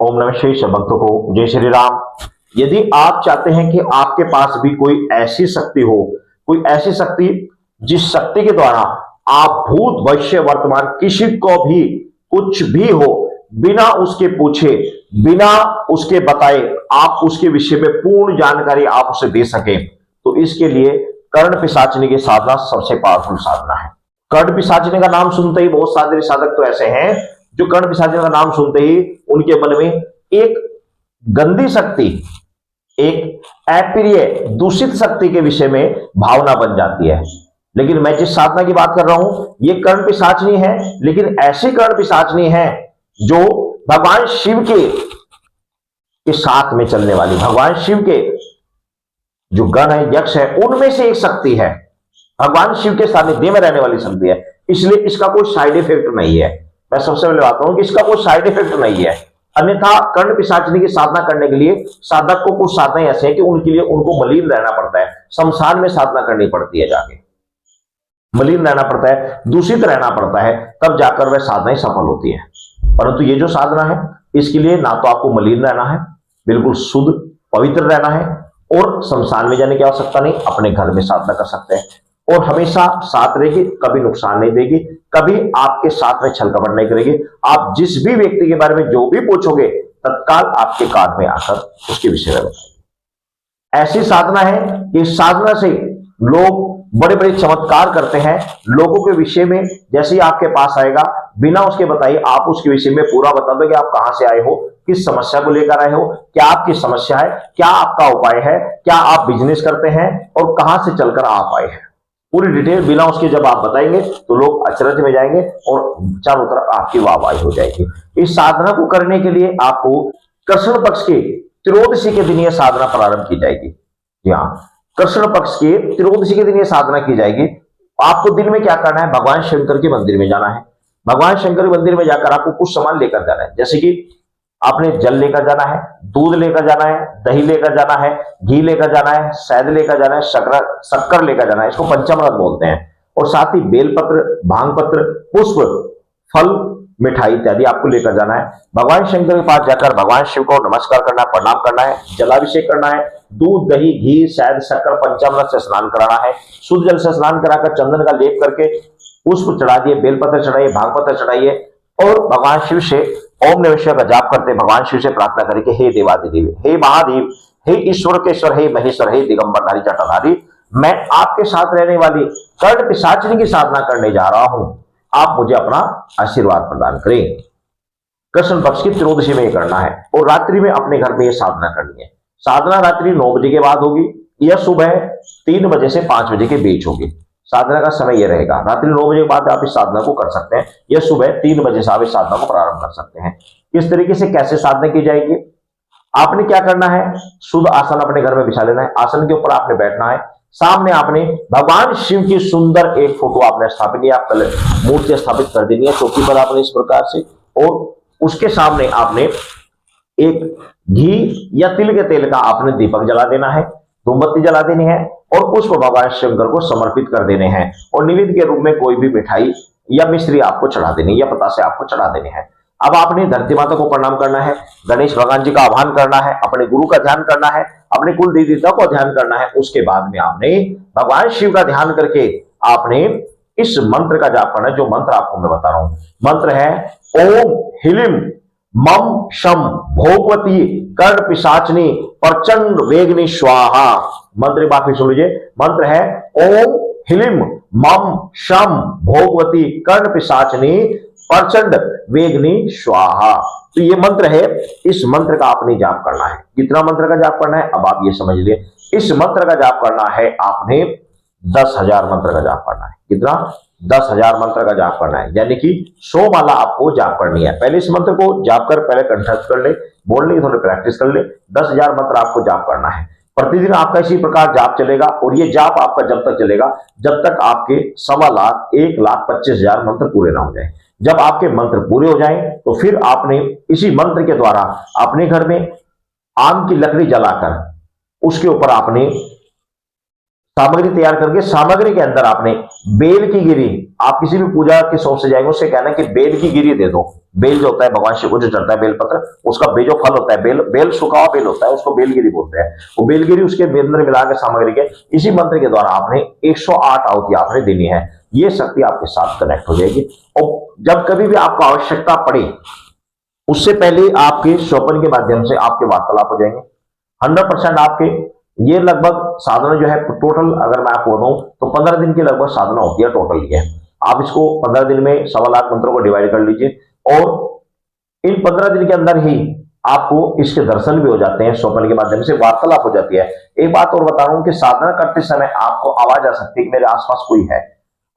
ओम नमः शिवाय। सब भक्तों को जय श्री राम। यदि आप चाहते हैं कि आपके पास भी कोई ऐसी शक्ति हो, कोई ऐसी शक्ति जिस शक्ति के द्वारा आप भूत भविष्य वर्तमान किसी को भी कुछ भी हो बिना उसके पूछे, बिना उसके बताए आप उसके विषय में पूर्ण जानकारी आप उसे दे सके, तो इसके लिए कर्ण पिशाचनी की साधना सबसे पावरफुल साधना है। कर्ण पिशाचनी का नाम सुनते ही बहुत सारे साधक तो ऐसे हैं जो कर्ण पिशाचनी का नाम सुनते ही उनके मन में एक गंदी शक्ति, एक अप्रिय दूषित शक्ति के विषय में भावना बन जाती है। लेकिन मैं जिस साधना की बात कर रहा हूं ये कर्ण पिशाचनी है, लेकिन ऐसी कर्ण पिशाचनी है जो भगवान शिव के साथ में चलने वाली, भगवान शिव के जो गण है, यक्ष है, उनमें से एक शक्ति है, भगवान शिव के सानिध्य में रहने वाली शक्ति है। इसलिए इसका कोई साइड इफेक्ट नहीं है। मैं सबसे पहले बात हूं कि इसका कोई साइड इफेक्ट नहीं है। अन्यथा कर्ण पिशाचनी की साधना करने के लिए साधक को कुछ साधनाएं ऐसे हैं कि उनके लिए उनको मलिन रहना पड़ता है, शमशान में साधना करनी पड़ती है, जाके मलिन रहना पड़ता है, दूषित रहना पड़ता है, तब जाकर वह साधनाएं सफल होती है। परंतु ये जो साधना है इसके लिए ना तो आपको मलिन रहना है, बिल्कुल शुद्ध पवित्र रहना है, और शमशान में जाने की आवश्यकता नहीं, अपने घर में साधना कर सकते हैं। और हमेशा साथ रहेगी, कभी नुकसान नहीं देगी, कभी आपके साथ में छल कपट नहीं करेगी। आप जिस भी व्यक्ति के बारे में जो भी पूछोगे तत्काल आपके कान में आकर उसके विषय में बताएगी। ऐसी साधना है कि साधना से लोग बड़े बड़े चमत्कार करते हैं। लोगों के विषय में जैसे ही आपके पास आएगा, बिना उसके बताइए आप उसके विषय में पूरा बता दो कि आप कहां से आए हो, किस समस्या को लेकर आए हो, क्या आपकी समस्या है, क्या आपका उपाय है, क्या आप बिजनेस करते हैं और कहां से चलकर आप आए हैं, पूरी डिटेल बिना उसके जब आप बताएंगे तो लोग अचरज में जाएंगे और चारों तरफ आपकी वाहवाही हो जाएगी। इस साधना को करने के लिए आपको कृष्ण पक्ष के त्रयोदशी के दिन यह साधना प्रारंभ की जाएगी। जी हाँ, कृष्ण पक्ष के त्रयोदशी के दिन यह साधना की जाएगी। आपको दिन में क्या करना है, भगवान शंकर के मंदिर में जाना है। भगवान शंकर के मंदिर में जाकर आपको कुछ सामान लेकर जाना है, जैसे कि आपने जल लेकर जाना है, दूध लेकर जाना है, दही लेकर जाना है, घी लेकर जाना है, शहद लेकर जाना है, शक्कर लेकर जाना है, इसको पंचामृत बोलते हैं। और साथ ही बेलपत्र, भांगपत्र, पुष्प, फल, मिठाई इत्यादि आपको लेकर जाना है। भगवान शंकर के पास जाकर भगवान शिव को नमस्कार करना है, प्रणाम करना है, जलाभिषेक करना है, दूध, दही, घी, शहद, शक्कर, पंचामृत से स्नान कराना है। शुद्ध जल से स्नान कराकर चंदन का लेप करके पुष्प चढ़ा दिए, बेलपत्र चढ़ाइए, भांगपत्र चढ़ाइए और भगवान शिव से ओम नमः शिवाय का जाप करते भगवान शिव से प्रार्थना करें कि हे देवादिदेव, हे महादेव, हे ईश्वर के ईश्वर, हे महेश्वर, हे दिगंबरधारी जटाधारी, मैं आपके साथ रहने वाली कर्ण पिशाचनी की साधना करने जा रहा हूं, आप मुझे अपना आशीर्वाद प्रदान करें। कृष्ण पक्ष की त्रयोदशी में करना है और रात्रि में अपने घर में यह साधना करनी है। साधना रात्रि 9 बजे के बाद होगी या सुबह 3 बजे से 5 बजे के बीच होगी। साधना का समय यह रहेगा, रात्रि 9 बजे के बाद आप इस साधना को कर सकते हैं या सुबह 3 बजे से आप इस साधना को प्रारंभ कर सकते हैं। किस तरीके से कैसे साधना की जाएगी, आपने क्या करना है, शुद्ध आसन अपने घर में बिछा लेना है, आसन के ऊपर आपने बैठना है, सामने आपने भगवान शिव की सुंदर एक फोटो आपने स्थापित किया, आप मूर्ति स्थापित कर देनी है चौकी पर आपने इस प्रकार से, और उसके सामने आपने एक घी या तिल के तेल का आपने दीपक जला देना है, मोमबत्ती जला देनी है और पुष्प भगवान शंकर को समर्पित कर देने हैं। और निवेद्य के रूप में कोई भी मिठाई या मिश्री आपको चढ़ा देनी या बतासे आपको चढ़ा देने हैं। अब आपने धरती माता को प्रणाम करना है, गणेश भगवान जी का आह्वान करना है, अपने गुरु का ध्यान करना है, अपने कुल देवता को ध्यान करना है। उसके बाद में आपने भगवान शिव का ध्यान करके आपने इस मंत्र का जाप करना है, जो मंत्र आपको मैं बता रहा हूं। मंत्र है ओम हिलिम मम शम भोगवती कर्ण पिशाचनी प्रचंड वेगनी स्वाहा। मंत्र बाकी सुन लीजिए, मंत्र है ओम हिलिम मम शम भोगवती कर्ण पिशाचनी प्रचंड वेगनी स्वाहा। तो ये मंत्र है, इस मंत्र का आपने जाप करना है। कितना मंत्र का जाप करना है अब आप ये समझ लिए। इस मंत्र का जाप करना है आपने 10,000 मंत्र का जाप करना है। कितना? 10,000 मंत्र का जाप करना है, यानी कि 100 माला आपको जाप करनी है। पहले इस मंत्र को जाप कर पहले कंठस्थ कर ले, बोलने की थोड़ी प्रैक्टिस कर ले। 10,000 मंत्र आपको जाप करना है। प्रतिदिन आपका इसी प्रकार जाप चलेगा और ये जाप आपका जब तक चलेगा जब तक आपके 1.25 लाख 1,25,000 मंत्र पूरे ना हो जाए। जब आपके मंत्र पूरे हो जाएं तो फिर आपने इसी मंत्र के द्वारा अपने घर में आम की लकड़ी जलाकर उसके ऊपर आपने सामग्री तैयार करके सामग्री के अंदर आपने बेल की गिरी, आप किसी भी पूजा के शॉप से जाएंगे उससे कहना कि बेल की गिरी दे दो। बेल जो होता है भगवान शिव को जो चढ़ता है बेलपत्र, उसका जो फल होता है बेल, बेल सूखा हुआ बेल होता है, उसको बेलगिरी बोलते हैं। वो बेलगिरी उसके अंदर मिला के सामग्री के इसी मंत्र के द्वारा आपने 108 आहुति आपने देनी है। ये शक्ति आपके साथ कनेक्ट हो जाएगी। और जब कभी भी आपको आवश्यकता पड़े उससे पहले आपके स्वप्न के माध्यम से आपके वार्तालाप हो जाएंगे 100% आपके। ये लगभग साधना जो है टोटल अगर मैं आपको बताऊं तो 15 दिन की लगभग साधना होती है टोटल। ये आप इसको 15 दिन में 1.25 लाख मंत्रों को डिवाइड कर लीजिए और इन 15 दिन के अंदर ही आपको इसके दर्शन भी हो जाते हैं, स्वप्न के माध्यम से वार्तालाप हो जाती है। एक बात और बता रहा हूं कि साधना करते समय आपको आवाज आ सकती है कि मेरे आसपास कोई है।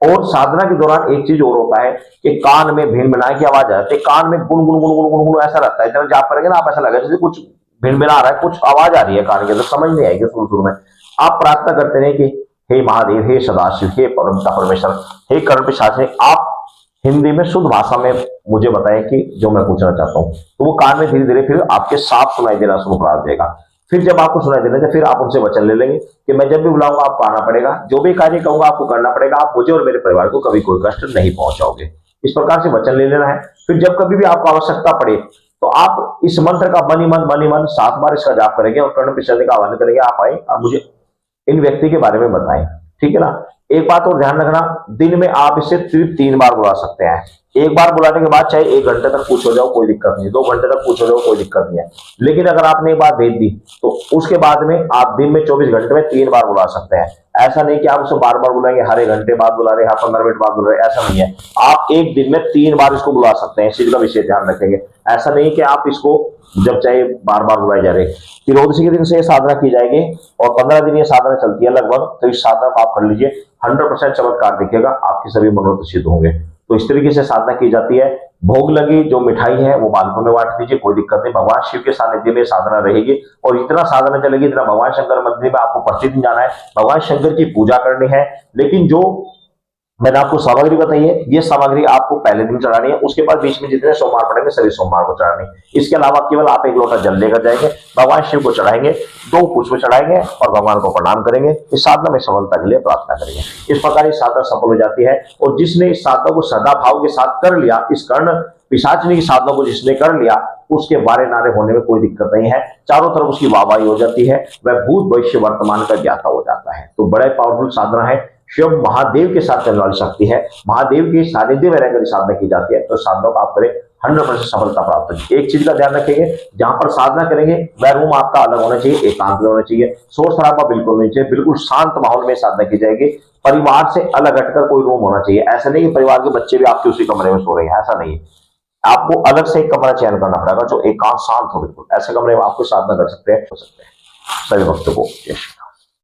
और साधना के दौरान एक चीज और होता है कि कान में भिनभिनाए की आवाज आ जाती है, कान में गुन गुन गुन गुन गुन गुन ऐसा रहता है। जब जाप करेंगे ना आप ऐसा लगेगा जैसे कुछ भिनभिना आ रहा है, कुछ आवाज आ रही है कान के अंदर, समझ नहीं आएगी शुरू में। आप प्रार्थना करते रहे कि हे महादेव, हे सदाशिव, हे परमपिता परमेश्वर, हे कर्ण पिशाच, आप हिंदी में शुद्ध भाषा में मुझे बताएं कि जो मैं पूछना चाहता हूं। तो वो कान में धीरे धीरे फिर आपके साफ सुनाई देना शुरू कर देगा। फिर जब आपको सुनाई देना फिर आप उनसे वचन ले लेंगे कि मैं जब भी बुलाऊंगा आपको आना पड़ेगा, जो भी कार्य कहूंगा आपको करना पड़ेगा, आप मुझे और मेरे परिवार को कभी कोई कष्ट नहीं पहुंचाओगे। इस प्रकार से वचन ले लेना है। फिर जब कभी भी आपको आवश्यकता पड़े तो आप इस मंत्र का मन ही मन 7 बार इसका जाप करेंगे और कर्ण पिशाच का आह्वान करेंगे, आप आए आप मुझे इन व्यक्ति के बारे में बताएं। ठीक है ना। एक बात और ध्यान रखना, दिन में आप इसे सिर्फ 3 बार बुला सकते हैं। एक बार बुलाने के बाद चाहे 1 घंटे तक पूछ हो जाओ कोई दिक्कत नहीं, 2 घंटे तक पूछ हो जाओ कोई दिक्कत नहीं है। लेकिन अगर आपने एक बार भेज दी तो उसके बाद में आप दिन में 24 घंटे में 3 बार बुला सकते हैं। ऐसा नहीं कि आप उसे बार बार बुलाएंगे, हर 1 घंटे बाद बुला रहे, हर 15 मिनट बाद बुला रहे, ऐसा नहीं है। आप एक दिन में 3 बार इसको बुला सकते हैं, इस चीज का विशेष ध्यान रखेंगे। ऐसा नहीं कि आप इसको जब चाहे बार बार बुलाए जा रहे। त्रियोदशी के दिन से ये साधना की जाएगी और 15 दिन ये साधना चलती है लगभग। तो इस साधना को आप कर लीजिए, 100% चमत्कार दिखेगा, आपके सभी मनोरथ सिद्ध होंगे। तो इस तरीके से साधना की जाती है। भोग लगी जो मिठाई है वो बालकों में बांट दीजिए, कोई दिक्कत नहीं। भगवान शिव के सानिध्य में साधना रहेगी और इतना साधना चलेगी इतना भगवान शंकर मंदिर में आपको प्रतिदिन जाना है, भगवान शंकर की पूजा करनी है। लेकिन जो मैंने आपको सामग्री बताई है ये सामग्री आपको पहले दिन चढ़ानी है, उसके बाद बीच में जितने सोमवार पड़ेंगे सभी सोमवार को चढ़ानी है। इसके अलावा केवल आप 1 लोटा जल लेकर जाएंगे, भगवान शिव को चढ़ाएंगे, 2 पुष्प चढ़ाएंगे और भगवान को प्रणाम करेंगे। इस साधना में सफलता के लिए प्रार्थना करेंगे। इस प्रकार इस साधना सफल हो जाती है। और जिसने इस साधना को सदा भाव के साथ कर लिया, इस कर्ण पिशाचिनी की साधना को जिसने कर लिया, उसके बारे नारे होने में कोई दिक्कत नहीं है। चारों तरफ उसकी वाहवाही हो जाती है, वह भूत भविष्य वर्तमान का ज्ञाता हो जाता है। तो बड़ा पावरफुल साधना है, शिव महादेव के साथ चलने वाली शक्ति है। महादेव की सानिध्य में रहकर साधना की जाती है। तो साधना को आप करें, 100% सफलता प्राप्त होगी। एक चीज का ध्यान रखेंगे, जहां पर साधना करेंगे वह रूम आपका अलग होना चाहिए, एकांत में होना चाहिए, शोर शराबा बिल्कुल नहीं चाहिए, बिल्कुल शांत माहौल में साधना की जाएगी। परिवार से अलग हटकर कोई रूम होना चाहिए। ऐसा नहीं कि परिवार के बच्चे भी आपके उसी कमरे में सो रहे हैं, ऐसा नहीं है। आपको अलग से एक कमरा चयन करना पड़ेगा जो एकांत शांत हो। बिल्कुल ऐसे कमरे में आपको साधना कर सकते हैं। सभी भक्तों को